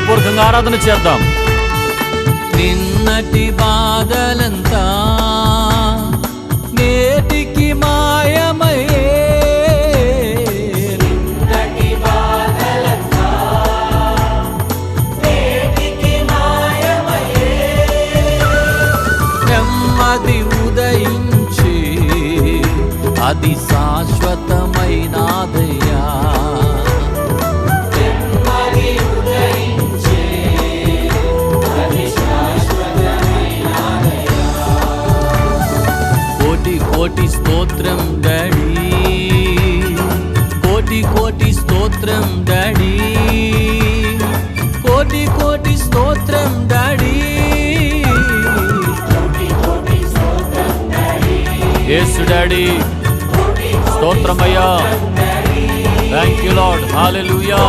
హృదయపూర్వకంగా ఆరాధన చేద్దాం. నిన్నటి బాధలంతా నేటికి మాయమయ్యే, నిన్నటి బాధలంతా నేటికి మాయమయ్యే, నెమ్మది ఉదయించి అది శాశ్వతమైనదయ్యా. కోటి స్తోత్రం డాడీ, కోటి కోటి స్తోత్రం డాడీ, కోటి కోటి స్తోత్రం డాడీ, యేసు డాడీ స్తోత్రమయ్యా. Thank you lord. హల్లెలూయా.